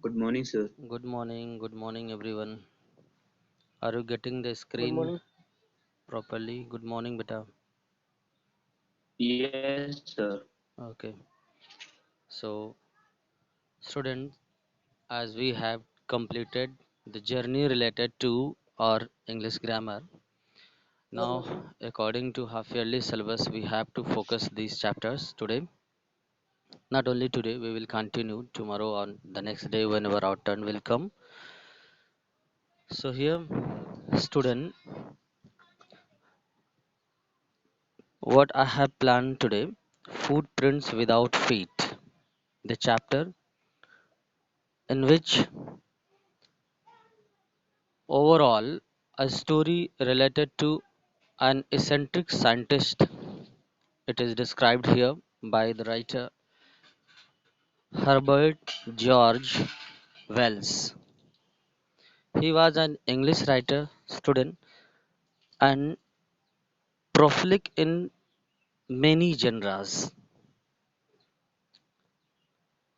Good morning, sir. Good morning everyone. Are you getting the Good screen morning. properly? Good morning, beta. Yes, sir. Okay. So, students, as we have completed the journey related to our English grammar, now according to half yearly syllabus, we have to focus these chapters today. Not only today, we will continue tomorrow on the next day whenever our turn will come. So here, student, what I have planned today, footprints without feet. The chapter in which overall a story related to an eccentric scientist. It is described here by the writer Herbert George Wells. He was an English writer, student, and prolific in many genres.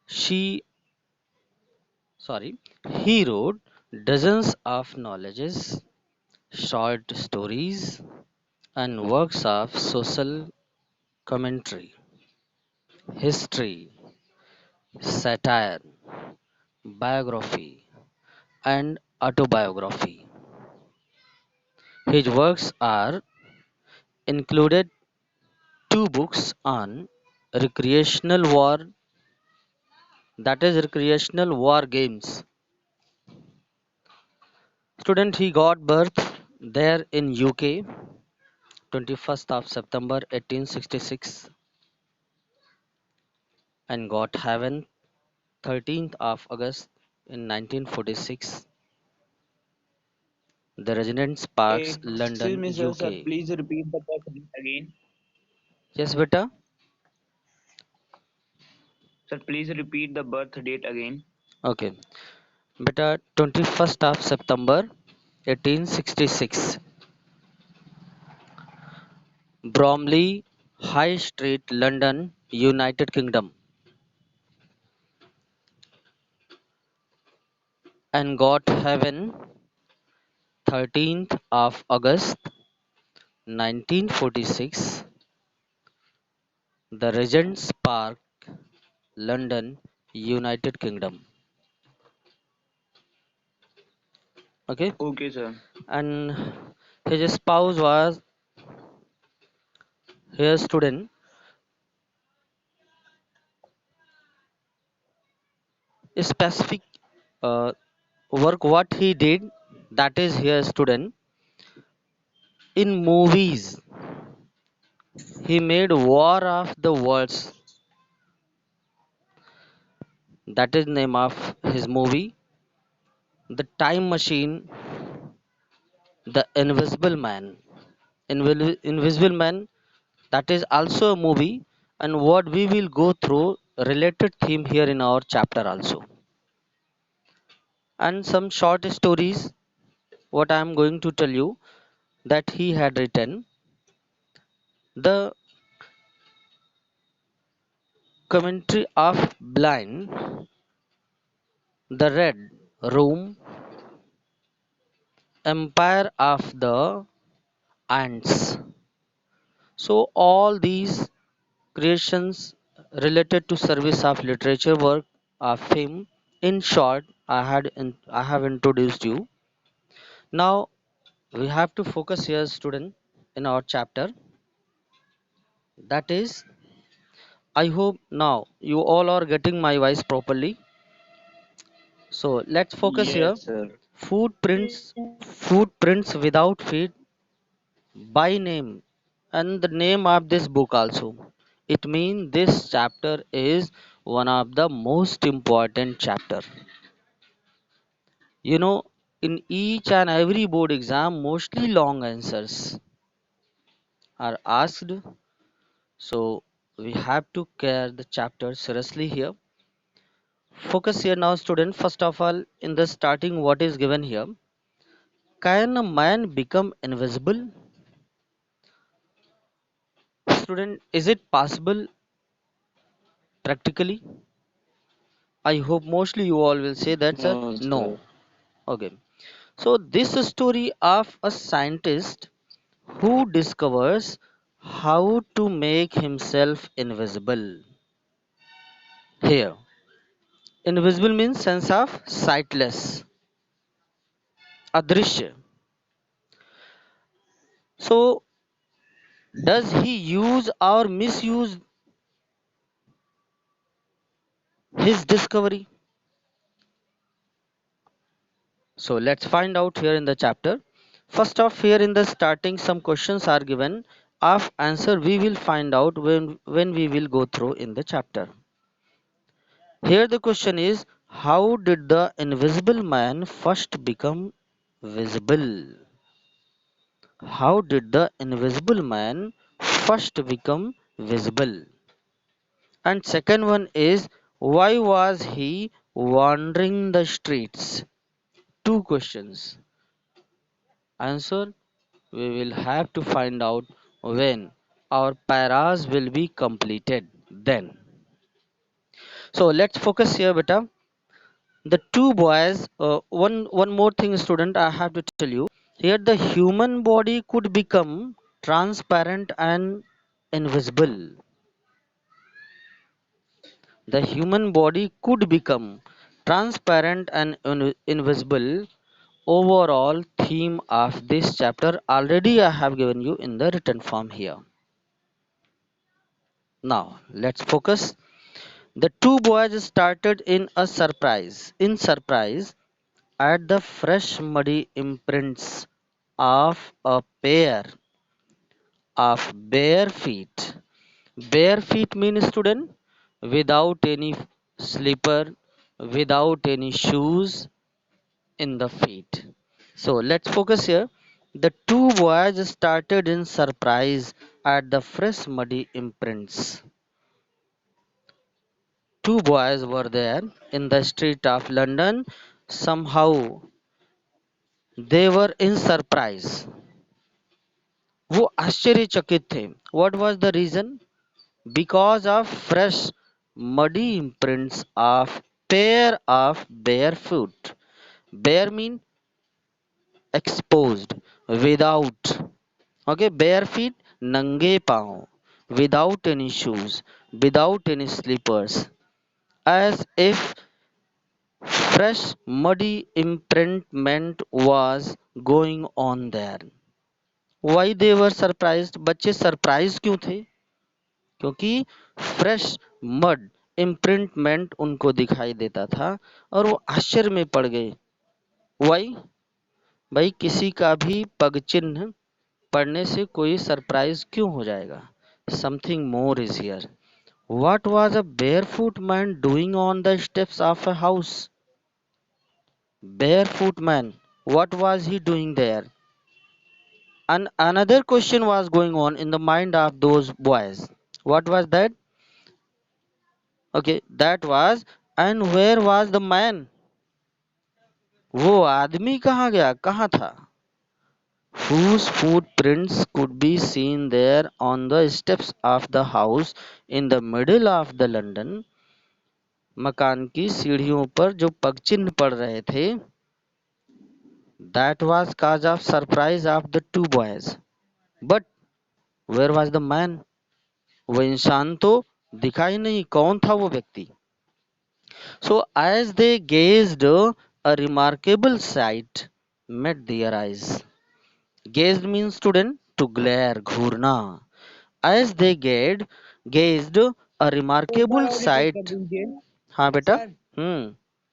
She, sorry, he wrote dozens of knowledges, short stories, and works of social commentary, history, satire, biography, and autobiography. His works are included two books on recreational war, that is recreational war games. Student, he got birth there in UK 21st of September 1866 and got heaven 13th of August in 1946. The Residence Parks, Excuse London, me, sir. Sir, UK. please repeat the birth date again. Yes, beta. Sir, please repeat the birth date again. Okay. Beta, 21st of September 1866. Bromley High Street, London, United Kingdom, and got heaven 13th of August 1946, the Regent's Park, London, United Kingdom. Okay, Okay, sir. and his spouse was here student. Specific uh, work what he did, that is here student. In movies, he made War of the Worlds, that is name of his movie. The Time Machine, The Invisible Man. Invisible Man, that is also a movie, and what we will go through related theme here in our chapter also. And some short stories, what I am going to tell you that he had written. The commentary of Blind, The Red Room, Empire of the Ants. So all these creations related to service of literature work of him. In short, I have introduced you. Now we have to focus here, student, in our chapter. That is, I hope now you all are getting my voice properly. So let's focus here. Yes, sir. Footprints without feet by name, and the name of this book also. It means this chapter is one of the most important chapter. You know, in each and every board exam, mostly long answers are asked. So we have to care the chapter seriously here. Focus here now, student. First of all, in the starting, what is given here? Can a man become invisible? Student, is it possible practically? I hope mostly you all will say that, sir. No, No. sir. Okay. So this is story of a scientist who discovers how to make himself invisible. Here, invisible means sense of sightless, adrishya. So does he use or misuse his discovery? So let's find out here in the chapter. First off, here in the starting, some questions are given. Of answer we will find out when we will go through in the chapter. Here the question is, how did the invisible man first become visible? How did the invisible man first become visible? And second one is, why was he wandering the streets? Two questions. Answer we will have to find out when our paras will be completed then. So let's focus here, beta. The two boys, one more thing, student, I have to tell you. Here the human body could become transparent and invisible. The human body could become transparent and invisible. Overall theme of this chapter already I have given you in the written form here. Now let's focus. The two boys started in surprise at the fresh muddy imprints of a pair of bare feet. Bare feet means, student, without any slipper, without any shoes in the feet. So let's focus here. The two boys started in surprise at the fresh muddy imprints. Two boys were there in the street of London. Somehow they were in surprise. वो आश्चर्यचकित थे. What was the reason? Because of fresh muddy imprints of pair of bare foot. Bare mean exposed, without. Okay, bare feet, नंगे पांव, without any shoes, without any slippers, as if fresh muddy imprintment was going on there. Why they were surprised? बच्चे surprise क्यों थे? क्योंकि fresh mud इम्प्रिंटमेंट उनको दिखाई देता था और वो आश्चर्य में पड़ गए. वाई? भाई किसी का भी पग चिन्ह पढ़ने से कोई सरप्राइज क्यों हो जाएगा? Something more is here. What was a barefoot man doing on the steps of a house? Barefoot man, what was he doing there? And another question was going on in the mind of those boys. What was that? Okay, that was, and where was the man? वो आदमी कहाँ गया, कहाँ था? Whose footprints could be seen there on the steps of the house in the middle of the London. मकान की सीढ़ियों पर जो पगचिन्ह पड़ रहे थे. That was cause of surprise of the two boys. But where was the man? वो इंसान तो दिखाई नहीं. कौन था वो व्यक्ति? So as they gazed, a remarkable sight met their eyes. Gazed means, student, to glare, Ghurna. As they gazed, a एक बार remarkable और रिपीट कर sight. दीजिए हाँ बेटा. सर. हम्म.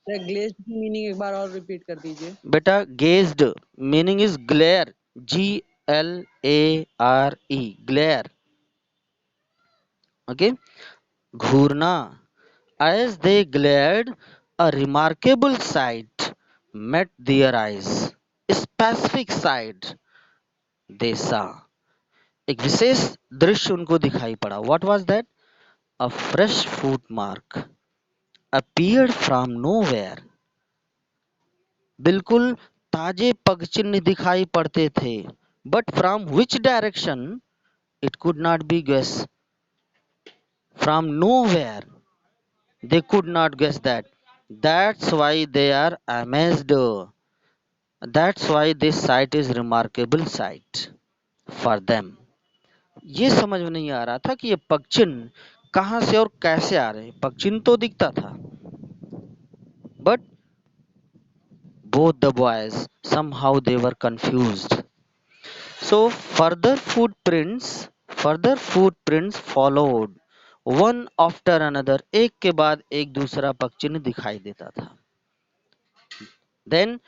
सर ग्लेज्ड की मीनिंग एक बार और रिपीट कर दीजिए. बेटा gazed meaning is glare. Glare. Glare. Okay. Ghurna. As they glared, a remarkable sight met their eyes. Specific sight they saw. एक विशेष दृश्य उनको दिखाई पड़ा. What was that? A fresh footmark appeared from nowhere. बिल्कुल ताजे पगचिन्ह दिखाई पड़ते थे. But from which direction? It could not be guessed. From nowhere. They could not guess that. That's why they are amazed. That's why this site is remarkable site for them. ये समझ में नहीं आ रहा था कि ये पगचिन्ह कहाँ से और कैसे आ रहे हैं। पगचिन्ह तो दिखता था, but both the boys somehow they were confused. So further footprints followed, one after another. एक के बाद एक दूसरा पगचिन्ह दिखाई देता था. Then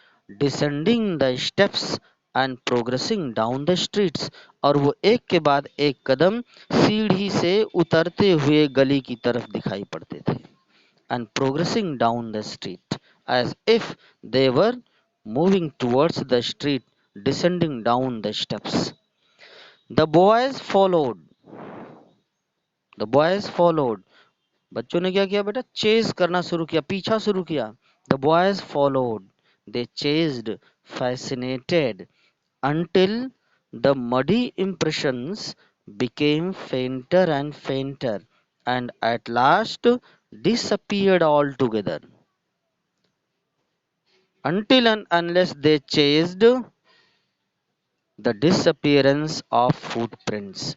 descending the steps and progressing down the streets. और वो एक के बाद एक कदम सीढ़ी से उतरते हुए गली की तरफ दिखाई पड़ते थे. And progressing down the street as if they were moving towards the street, descending down the steps. The boys followed. The boys followed. बच्चों ने क्या किया बेटा? चेज करना शुरू किया, पीछा शुरू किया. The boys followed. They chased, fascinated, until the muddy impressions became fainter and fainter, and at last disappeared altogether. Until and unless they chased the disappearance of footprints.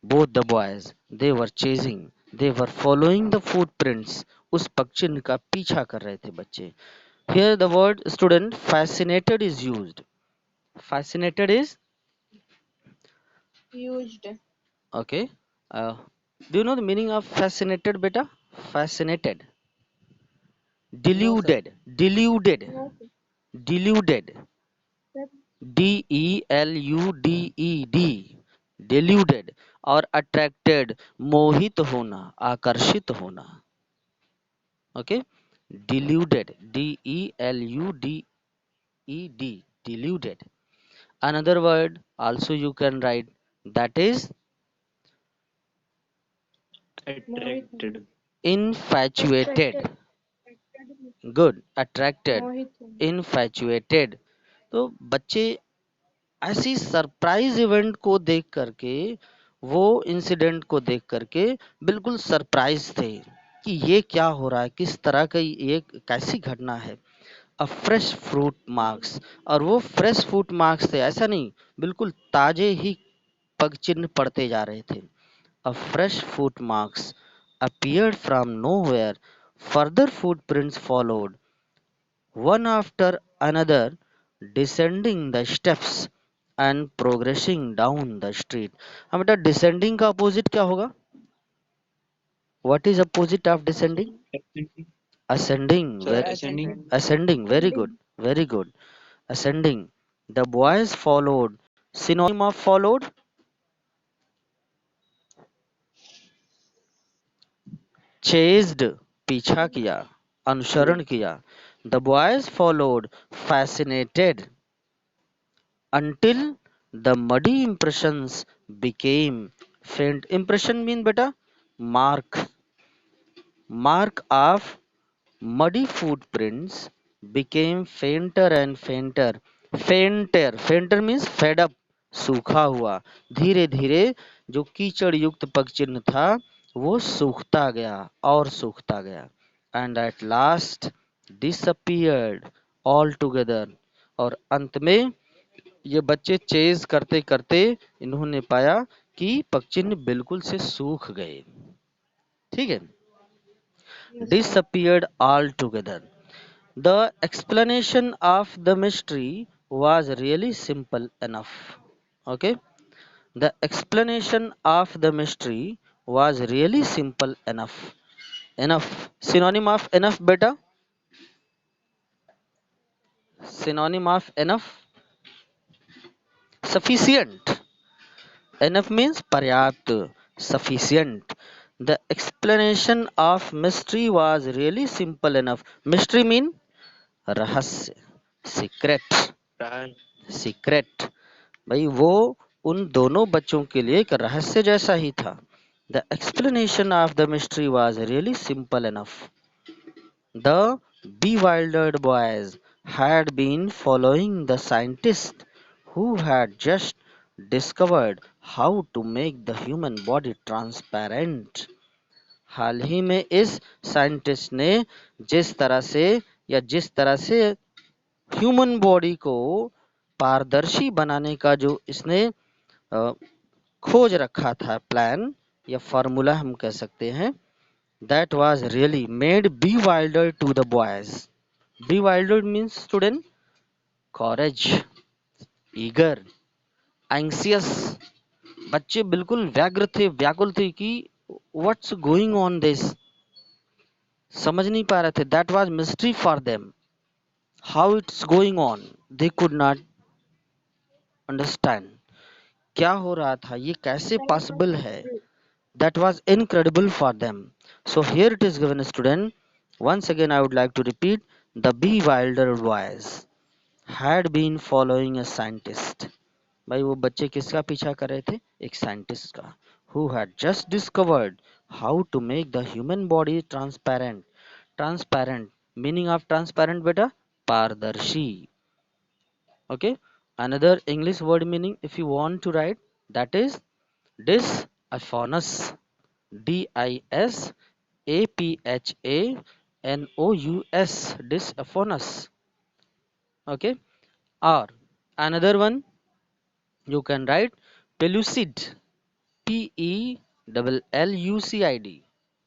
Both the boys, they were chasing, they were following the footprints. उस पगचिन्ह का पीछा कर रहे थे बच्चे. Here the word student fascinated is used. Fascinated is Used. okay. Do you know the meaning of fascinated, beta? Fascinated. Deluded. Deluded. No, sir. Deluded. Sir, DELUDED. Deluded और attracted, मोहित होना, आकर्षित होना. Okay. Deluded. DELUDED. Deluded. Another word also you can write, that is Attracted. infatuated. Attracted. Good. Attracted. Mohit. Infatuated. तो बच्चे ऐसी surprise event को देख करके, वो इंसिडेंट को देख करके बिल्कुल सरप्राइज थे कि ये क्या हो रहा है, किस तरह का ये कैसी घटना है. अ फ्रेश फ्रूट मार्क्स, और वो फ्रेश फ्रूट मार्क्स थे, ऐसा नहीं, बिल्कुल ताजे ही पग चिन्ह पड़ते जा रहे थे. अ fresh foot marks appeared from nowhere. Further footprints followed, one after another, descending the steps and progressing down the street. अब बेटा descending का opposite क्या होगा? What is opposite of descending? Ascending. Ascending. Sir, ascending. Ascending. Very good. Very good. Ascending. The boys followed. Synonym of followed? Chased. पीछा किया, अनुसरण किया. The boys followed, fascinated, until the muddy impressions became faint. Impression mean beta mark of muddy footprints became fainter and fainter. Fainter means fed up, सूखा हुआ. धीरे धीरे जो कीचड़ युक्त पगचिन्ह था वो सूखता गया और सूखता गया. And at last disappeared altogether. और अंत में ये बच्चे चेज करते करते इन्होंने पाया कि पगचिन्ह बिल्कुल से सूख गए. ठीक है. Disappeared altogether. The explanation of the mystery was really simple enough. Okay. The explanation of the mystery was really simple enough. Enough. Synonym of enough beta? Synonym of enough? Sufficient. Enough means पर्याप्त, sufficient. The explanation of mystery was really simple enough. Mystery mean रहस्य, secret. Right. Secret. भाई वो उन दोनों बच्चों के लिए एक रहस्य जैसा ही था. The explanation of the mystery was really simple enough. The bewildered boys had been following the scientist who had just discovered how to make the human body transparent. हाल ही में इस साइंटिस्ट ने जिस तरह से ह्यूमन बॉडी को पारदर्शी बनाने का जो इसने अ, खोज रखा था, प्लान या फॉर्मूला हम कह सकते हैं, that was really made bewildered to the boys. Bewildered means student courage, eager, anxious. बच्चे बिल्कुल व्यग्र थे, व्याकुल थे कि व्हाट्स गोइंग ऑन दिस, समझ नहीं पा रहे थे. That was mystery for them, how it's going on, they could not understand. क्या हो रहा था, ये कैसे पॉसिबल है. That was incredible for them. So here it is given, student. Once again I would like to repeat, the bewildered boys had been following a scientist. भाई वो बच्चे किसका पीछा कर रहे थे, एक साइंटिस्ट का, who had just discovered how to make the human body transparent. Transparent meaning of transparent beta, पारदर्शी. Okay, another English word meaning if you want to write, that is diaphanous. DISAPHANOUS, diaphanous. Okay, or another one you can write pellucid, PELLUCID,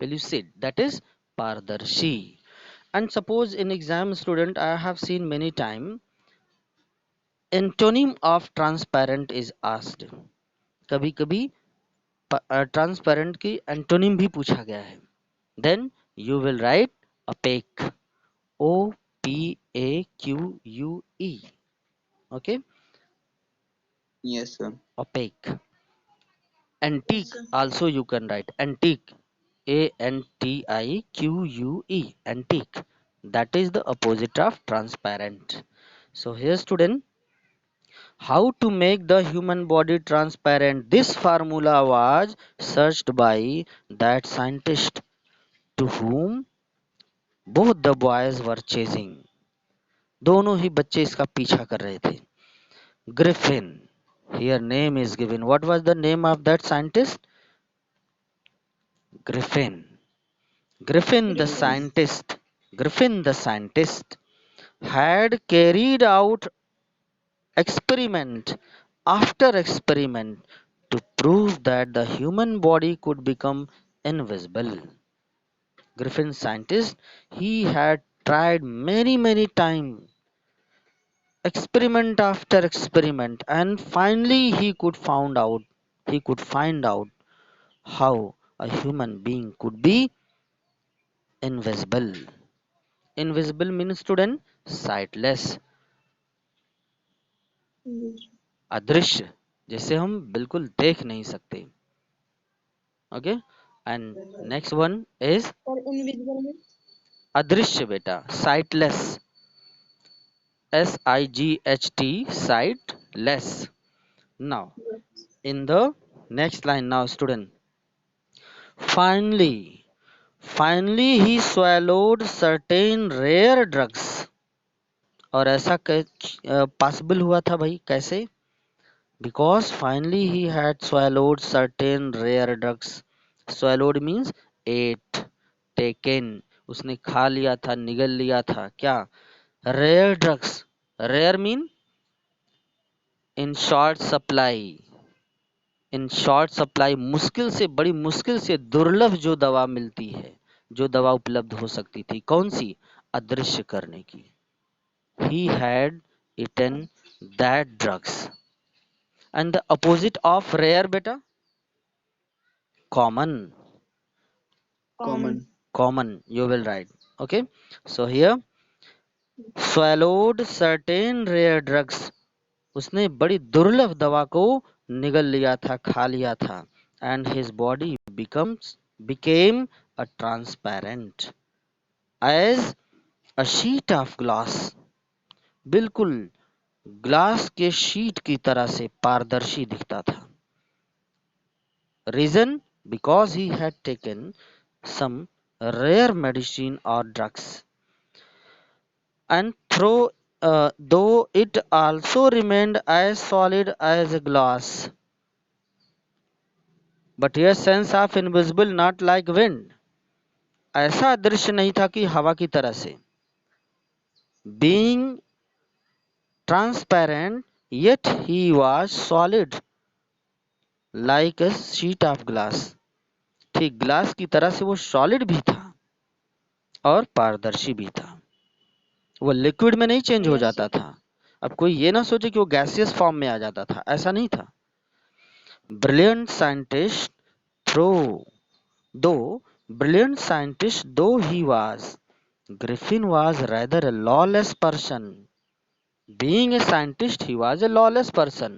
pellucid, that is pardarshi. And suppose in exam student I have seen many time antonym of transparent is asked. कभी कभी transparent की antonym भी पूछा गया है. Then you will write opaque, OPAQUE. Okay, Yes, sir. opaque. Antique also you can write antique, ANTIQUE, antique. That is the opposite of transparent. So here student, how to make the human body transparent, this formula was searched by that scientist to whom both the boys were chasing. दोनों ही बच्चे इसका पीछा कर रहे थे. Griffin, here name is given. What was the name of that scientist? Griffin. Griffin the scientist. Griffin the scientist had carried out experiment after experiment to prove that the human body could become invisible. Griffin scientist, he had tried many times, experiment after experiment, and finally he could find out how a human being could be invisible. Invisible means student sightless, अदृश्य, जिसे हम बिल्कुल देख नहीं सकते. Okay, and next one is Sir, invisible means अदृश्य बेटा, sightless, SIGHT, sightless. Now in the next line, now student, finally he swallowed certain rare drugs. और ऐसा पॉसिबल हुआ था भाई, कैसे? Because finally he had swallowed certain rare drugs. Swallowed means ate, taken. उसने खा लिया था, निगल लिया था. क्या? Rare drugs. Rare mean in short supply. In short supply, मुश्किल से, बड़ी मुश्किल से दुर्लभ जो दवा मिलती है, जो दवा उपलब्ध हो सकती थी, कौन सी? अदृश्य करने की. He had eaten that drugs. And the opposite of rare beta? Common. Common you will write. Okay, so here swallowed certain rare drugs, उसने बड़ी दुर्लभ दवा को निगल लिया था, खा लिया था. And his body became a transparent as a sheet of glass. बिल्कुल ग्लास के शीट की तरह से पारदर्शी दिखता था. Reason? Because he had taken some rare medicine or drugs, and though it also remained as solid as a glass, but here sense of invisible, not like wind. ऐसा दृश्य नहीं था कि हवा की तरह से, being transparent yet he was solid like a sheet of glass। ठीक ग्लास की तरह से वो सॉलिड भी था और पारदर्शी भी था। वो लिक्विड में नहीं चेंज हो Yes, जाता था। अब कोई ये ना सोचे कि वो गैसियस फॉर्म में आ जाता था, ऐसा नहीं था। Brilliant scientist though though brilliant scientist though he was, Griffin was rather a lawless person। Being a scientist, he was a lawless person।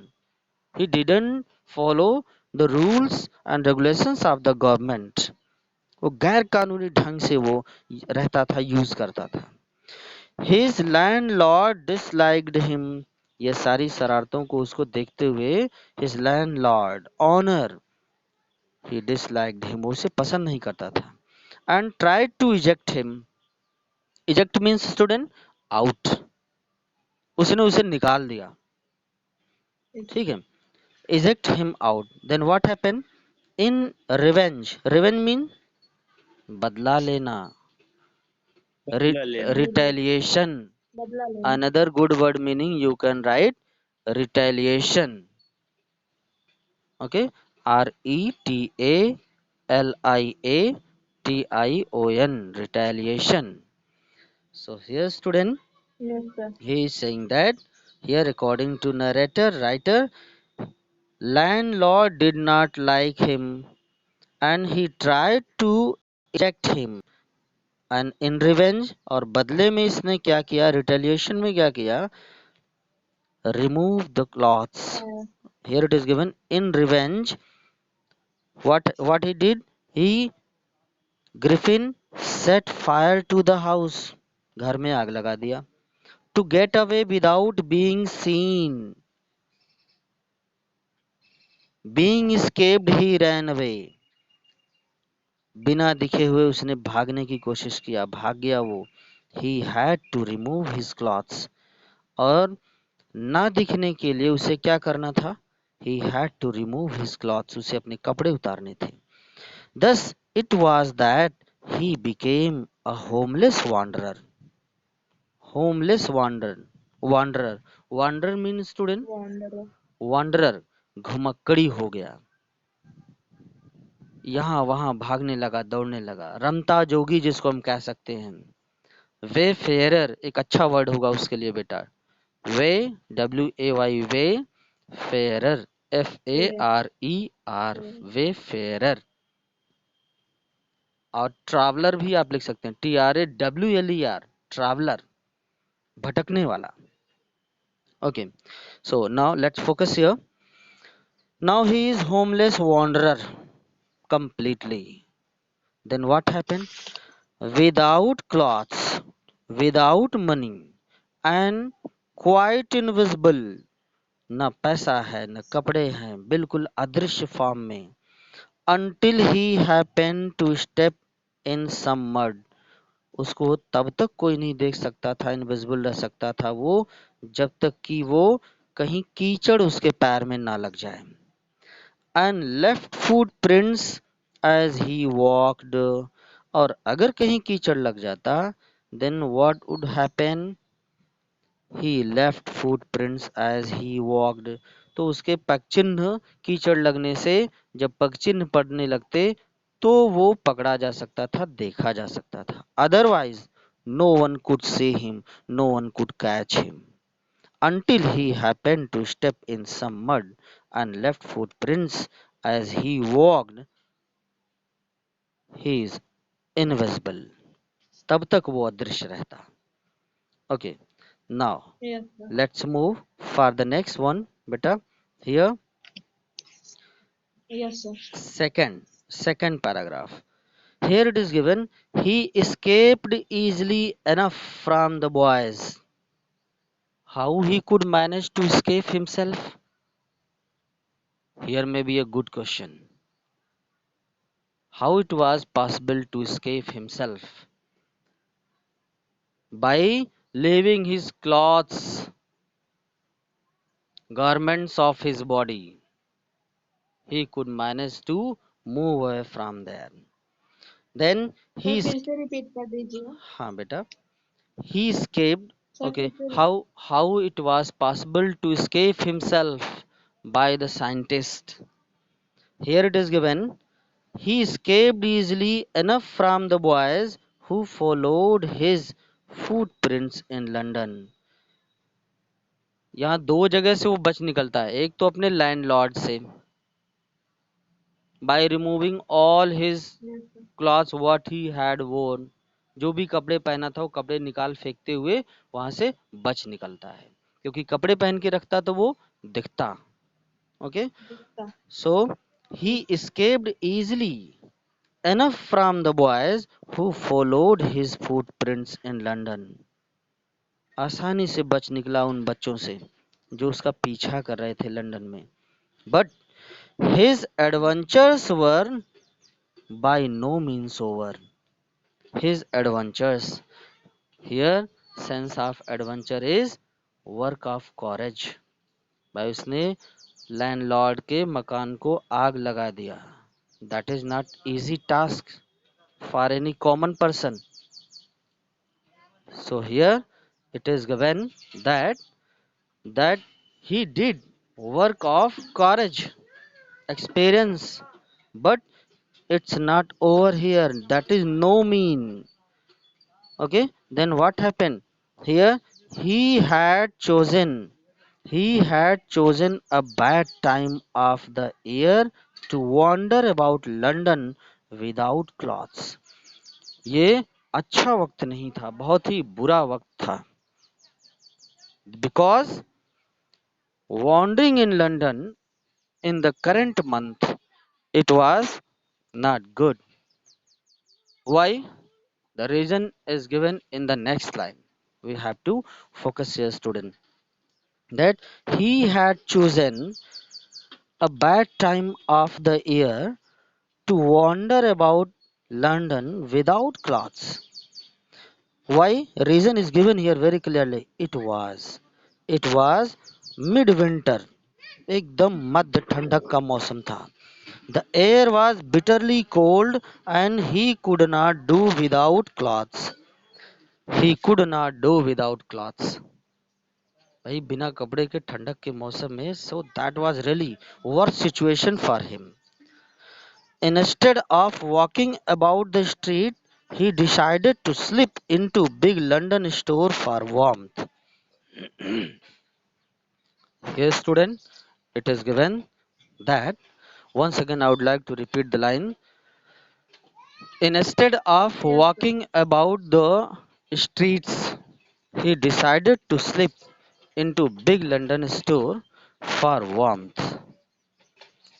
He didn't follow the rules and regulations of the government। वो गैर कानूनी ढंग से वो रहता था, use करता था। His landlord disliked him। ये सारी शरारतों को उसको देखते हुए his landlord honor, he disliked him, वो उसे पसंद नहीं करता था। And tried to eject him। eject means student out। उसने उसे निकाल दिया, ठीक है। eject him out। Then what happened? In revenge, revenge mean बदला लेना, बदला लेना। retaliation। बदला लेना। Another good word meaning you can write retaliation। Okay, RETALIATION, retaliation। So here student, Yes, sir. he is saying that here according to narrator writer, landlord did not like him and he tried to eject him। and in revenge, और बदले में इसने क्या किया, retaliation में क्या किया, remove the cloths। here it is given in revenge, what he did, he Griffin set fire to the house। घर में आग लगा दिया। to get away without being seen, being escaped he ran away। बिना दिखे हुए उसने भागने की कोशिश किया, भाग गया वो। he had to remove his clothes, और ना दिखने के लिए उसे क्या करना था, he had to remove his clothes, उसे अपने कपड़े उतारने थे। thus it was that he became a homeless wanderer। homeless wanderer wanderer means student Wanderer. wanderer, घुमक्कड़ी हो गया, यहाँ वहां भागने लगा, दौड़ने लगा, रमता जोगी जिसको हम कह सकते हैं। वे फेयरर एक अच्छा वर्ड होगा उसके लिए बेटा, वे WAY वे, फेयरर FARER, वे फेयरर। और ट्रैवलर भी आप लिख सकते हैं, TRAWLER, ट्रैवलर, भटकने वाला। Okay, so now let's focus here. Now he is homeless wanderer completely। then what happened? Without clothes, without money and quite invisible। न पैसा है न कपड़े हैं, बिल्कुल अदृश्य फॉर्म में। until he happened to step in some mud। उसको तब तक कोई नहीं देख सकता था, इनविजिबल रह सकता था वो, जब तक कि वो कहीं कीचड़ उसके पैर में ना लग जाए। and left footprints as he walked। और अगर कहीं कीचड़ लग जाता, then what would happen? he left footprints as he walked। तो उसके पगचिन्ह कीचड़ लगने से जब पगचिन्ह पड़ने लगते तो वो पकड़ा जा सकता था, देखा जा सकता था। otherwise no one could see him, no one could catch him until he happened to step in some mud and left footprints as he walked। he is invisible। तब तक वो अदृश्य रहता। okay, now Yes, sir. let's move for the next one beta। here Yes, sir. second paragraph, here it is given, he escaped easily enough from the boys। how he could manage to escape himself? Here may be a good question, how it was possible to escape himself? By leaving his clothes, garments of his body, he could manage to move away from there। then he sir is फिर से repeat कर दीजिए हाँ बेटा, he escaped. Sir Okay, फिर से how it was possible to escape himself by the scientist. Here it is given, he escaped easily enough from the boys who followed his footprints in London. यहाँ दो जगह से वो बच निकलता है, एक तो अपने लैंडलॉर्ड से by removing all his yes sir clothes what he had worn, जो भी कपड़े पहना था वो कपड़े निकाल फेंकते हुए वहां से बच निकलता है, क्योंकि कपड़े पहन के रखता तो वो दिखता. ओके, दिखता so he escaped easily enough from the boys who followed his footprints in London. आसानी से बच निकला उन बच्चों से जो उसका पीछा कर रहे थे लंदन में. But his adventures were by no means over. His adventures, here sense of adventure is work of courage. भाई उसने लैंडलॉर्ड के मकान को आग लगा दिया. That is not easy task for any common person. So here it is given that he did work of courage, experience, but it's not over here. That is no mean. Okay, then what happened? Here he had chosen a bad time of the year to wander about London without clothes. ये अच्छा वक्त नहीं था, बहुत ही बुरा वक्त था. Because wandering in London in the current month, it was not good. Why? The reason is given in the next line. We have to focus here, student. That he had chosen a bad time of the year to wander about London without clothes. Why? Reason is given here very clearly. It was midwinter. एकदम मध्य ठंडक का मौसम था. The air was bitterly cold and he could not do without clothes. He could not do without clothes. भाई बिना कपड़े के ठंडक के मौसम में, so that was really worst situation for him. Instead of walking about the street, he decided to slip into big London store for warmth. Here student, it is given that, once again I would like to repeat the line. Instead of yes sir walking about the streets, he decided to slip into big London store for warmth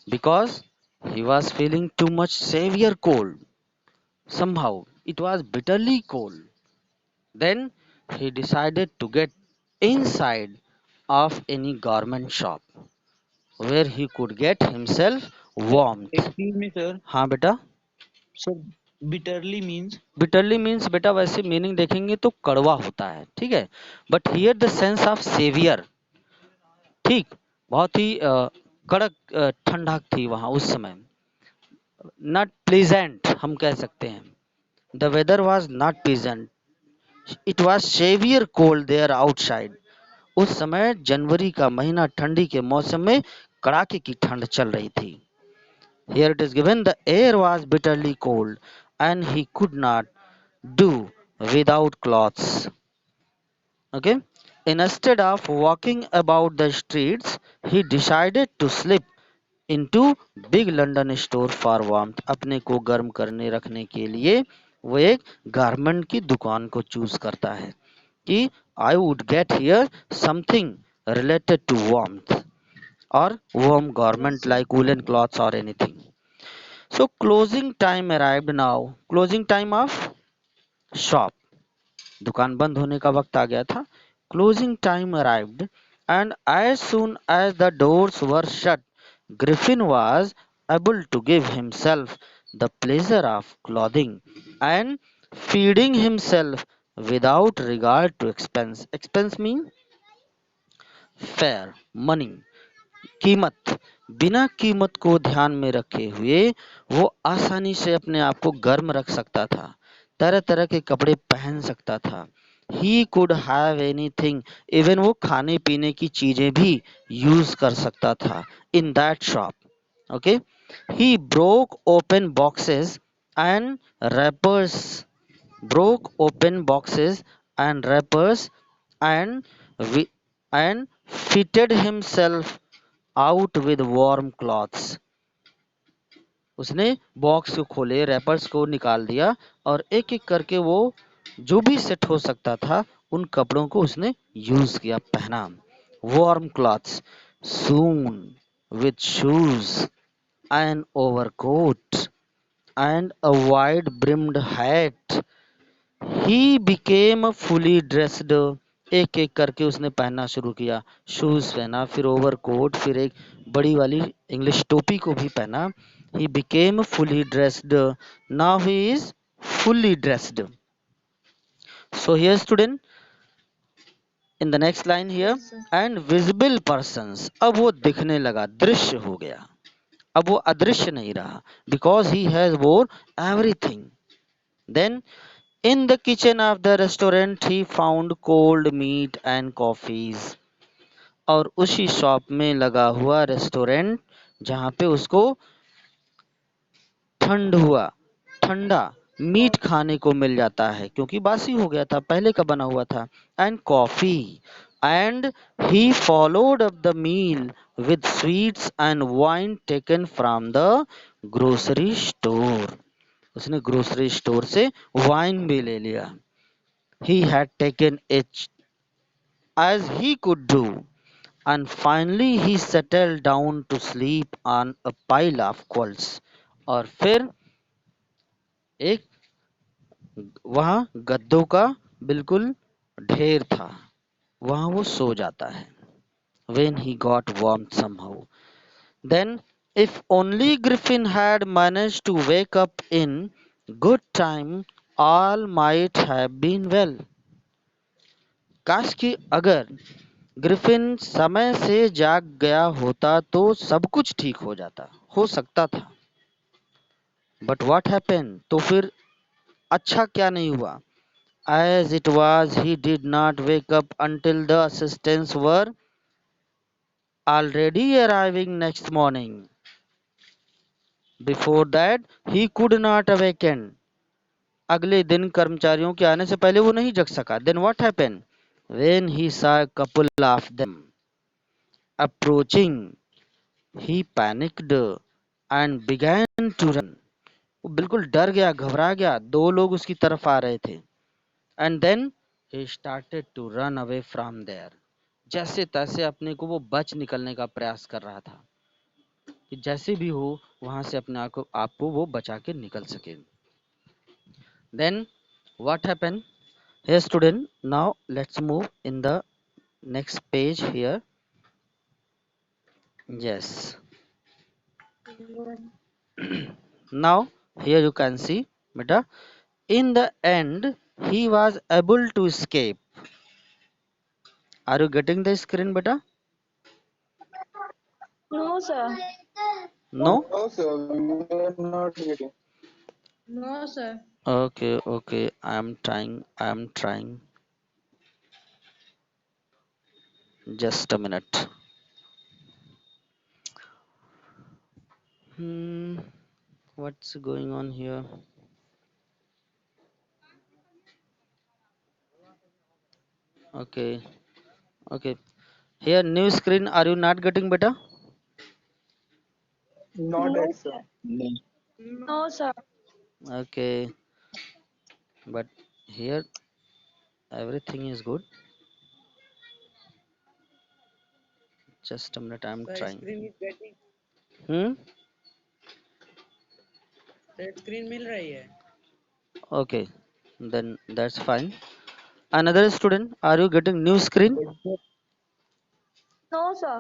because he was feeling too much severe cold. Somehow it was bitterly cold. Then he decided to get inside of any garment shop where he could get himself warmth. Excuse me, sir. हाँ बेटा, Sir, bitterly means bitterly means बेटा वैसे meaning देखेंगे तो कड़वा होता है, ठीक है. But here the sense of severe, ठीक, बहुत ही कड़क ठंडक थी वहां उस समय. नॉट प्लीजेंट हम कह सकते हैं. The weather was not pleasant, it was severe cold there outside. उस समय जनवरी का महीना, ठंडी के मौसम में कड़ाके की ठंड चल रही थी. Here it is given the air was bitterly cold and he could not do without clothes. Okay. Instead of walking about the streets, he decided to slip into big London store for warmth. अपने को गर्म करने रखने के लिए वो एक garment की दुकान को चूज करता है कि I would get here something related to warmth or warm yes garment sir like woolen cloths or anything. So closing time arrived now. Closing time of shop. दुकान बंद होने का वक्त आ गया था. Closing time arrived and as soon as the doors were shut, Griffin was able to give himself the pleasure of clothing and feeding himself without regard to expense. Expense mean fare, money, कीमत. बिना कीमत को ध्यान में रखे हुए वो आसानी से अपने आप को गर्म रख सकता था, तरह तरह के कपड़े पहन सकता था। He could have anything, even वो खाने पीने की चीजें भी यूज कर सकता था in that shop. Okay, he and wrappers broke open boxes and wrappers and wi- and fitted himself out with warm cloths. उसने बॉक्स को खोले, रैपर्स को निकाल दिया और एक एक करके वो जो भी सेट हो सकता था उन कपड़ों को उसने यूज किया, पहना. Warm clothes, soon with shoes, an overcoat and a wide brimmed hat. He became fully dressed. एक एक करके उसने पहनना शुरू किया. शूज पहना, फिर ओवरकोट, फिर एक बड़ी वाली इंग्लिश टोपी को भी पहना. He became fully dressed. Now he is fully dressed. So here student, in the next line here, Yes, sir. and visible persons. अब वो दिखने लगा, दृश्य हो गया. अब वो अदृश्य नहीं रहा. Because he has wore everything. Then in the kitchen of the restaurant he found cold meat and coffees. और उसी शॉप में लगा हुआ रेस्टोरेंट जहां पे उसको ठंडा मीट खाने को मिल जाता है, क्योंकि बासी हो गया था, पहले का बना हुआ था. And coffee. And he followed up the meal with sweets and wine taken from the grocery store. उसने ग्रोसरी स्टोर से वाइन भी ले लिया. He had taken it as he could do, and finally he settled down to sleep on a pile of quilts. और फिर एक वहां गद्दों का बिल्कुल ढेर था, वहां वो सो जाता है. When he got warmed somehow. Then, if only Griffin had managed to wake up in good time, all might have been well. काश कि अगर ग्रिफिन समय से जाग गया होता तो सब कुछ ठीक हो जाता, हो सकता था. बट व्हाट हैपेंड, तो फिर अच्छा क्या नहीं हुआ. As it was he did not wake up until the assistants were already arriving next morning. Before that he could not awaken. अगले दिन कर्मचारियों के आने से पहले वो नहीं जग सका. Then what happened? When he saw a couple of them approaching, he panicked and began to run. वो बिल्कुल डर गया, घबरा गया. दो लोग उसकी तरफ आ रहे थे. And then he started to run away from there. जैसे तैसे अपने को वो बच निकलने का प्रयास कर रहा था कि जैसे भी हो वहां से अपने आप को वो बचा के निकल सके. Then what happened? Here student, now let's move in the next page here. Yes. Now here you can see beta, in the end he was able to escape. Are you getting the screen beta? No, sir. No? No, sir, we are not getting. No, sir. Okay, I am trying. Just a minute. What's going on here? Okay. Here new screen, are you not getting beta? Not No, yet, sir. sir. No, sir. Okay, but here everything is good. Just a minute, I am The trying. screen is getting. Hmm. Red screen मिल रही है. Okay, then that's fine. Another student, are you getting new screen? No, sir.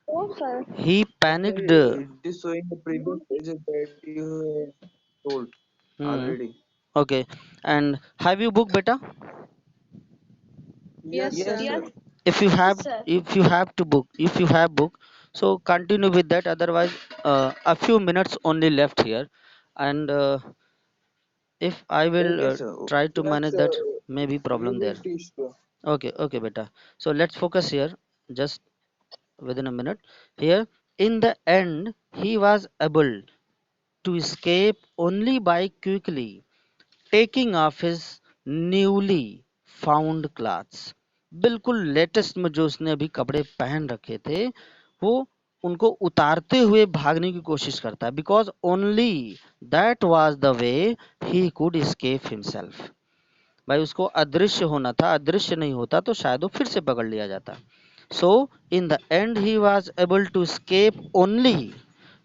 No, sir. He Sir, panicked. it is showing the previous pages that you have told Hmm. already. Okay, and have you book beta? Yes, Yes, sir. sir. If you have, Yes, sir. if you have book, So continue with that. Otherwise, a few minutes only left here, and if I will Okay, sir. try to That's manage that, maybe you problem there. will teach the. Okay, okay, beta. So let's focus here. Just within a minute. Here, in the end, he was able to escape only by quickly taking off his newly found clothes. बिल्कुल latest में जो उसने अभी कपड़े पहन रखे थे वो उनको उतारते हुए भागने की कोशिश करता है because only that was the way he could escape himself. भाई उसको अदृश्य होना था, अदृश्य नहीं होता तो शायद वो फिर से पकड़ लिया जाता. So in the end he was able to escape only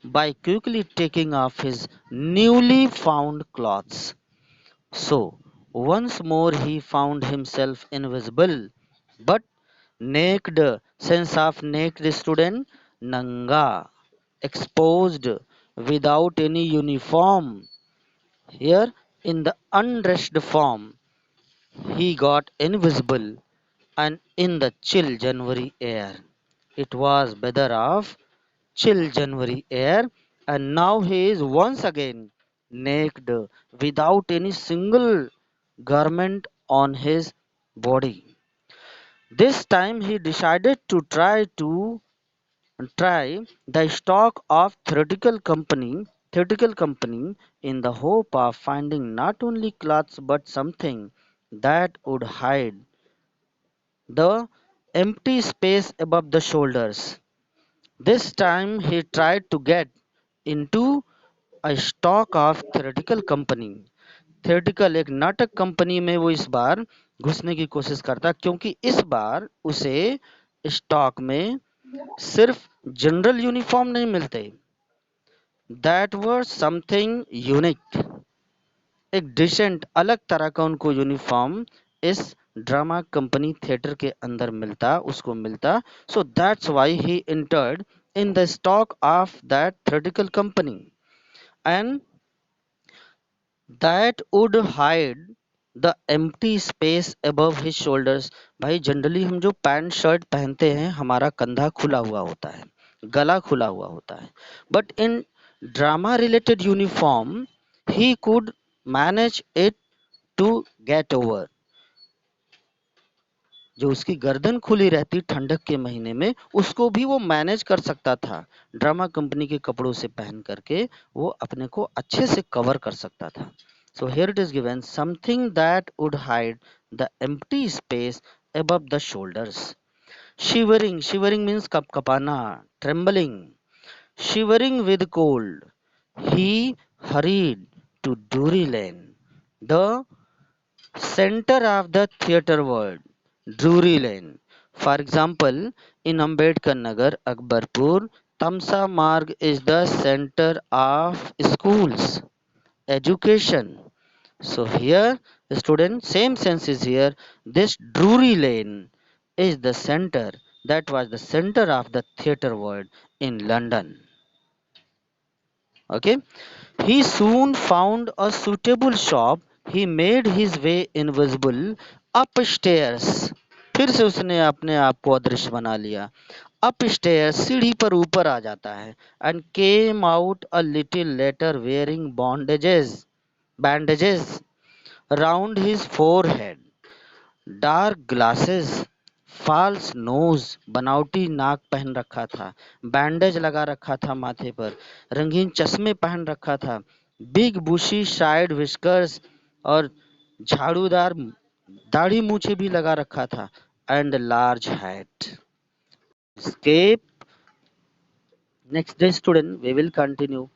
by quickly taking off his newly found clothes. So once more he found himself invisible, but naked, sense of naked student, nanga, exposed, without any uniform. Here in the undressed form, he got invisible and in the chill January air. It was weather of chill January air, and now he is once again naked without any single garment on his body. This time he decided to try the stock of theatrical company in the hope of finding not only clothes but something that would hide the empty space above the shoulders. This time he tried to get into a stock of theatrical company. theatrical एक नाटक company में वो इस बार घुसने की कोशिश करता क्योंकि इस बार उसे स्टॉक में सिर्फ जनरल यूनिफॉर्म नहीं मिलते. That was something unique. एक डिसेंट अलग तरह का उनको यूनिफॉर्म इस ड्रामा कंपनी थिएटर के अंदर मिलता उसको मिलता. So that's why he entered in the stock of that theatrical company and that would hide the empty space above his shoulders. भाई जनरली हम जो पैंट शर्ट पहनते हैं हमारा कंधा खुला हुआ होता है, गला खुला हुआ होता है, but in drama related uniform he could manage it to get over. जो उसकी गर्दन खुली रहती ठंडक के महीने में उसको भी वो मैनेज कर सकता था. ड्रामा कंपनी के कपड़ों से पहन करके वो अपने को अच्छे से कवर कर सकता था. So here it is given something that would hide the empty space above the shoulders. Shivering, shivering means kapkapana, trembling. Shivering with cold, he hurried to Drury Lane, the center of the theatre world. Drury Lane. For example, in Ambedkar Nagar, Akbarpur, Tamsa Marg is the center of schools, education. So here, student, same sense is here. This Drury Lane is the center. That was the center of the theatre world in London. Okay. He soon found a suitable shop. He made his way invisible upstairs. फिर से उसने अपने आप को अदृश्य बना लिया. Upstairs सीढ़ी पर ऊपर आ जाता है and came out a little later wearing bandages round his forehead, dark glasses, false nose, बनावटी नाक पहन रखा था, बैंडेज लगा रखा था माथे पर, रंगीन चश्मे पहन रखा था, बिग बुशी साइड विस्कर्स और झाड़ूदार दाढ़ी मूछे भी लगा रखा था and large hat. Escape. Next day student we will continue.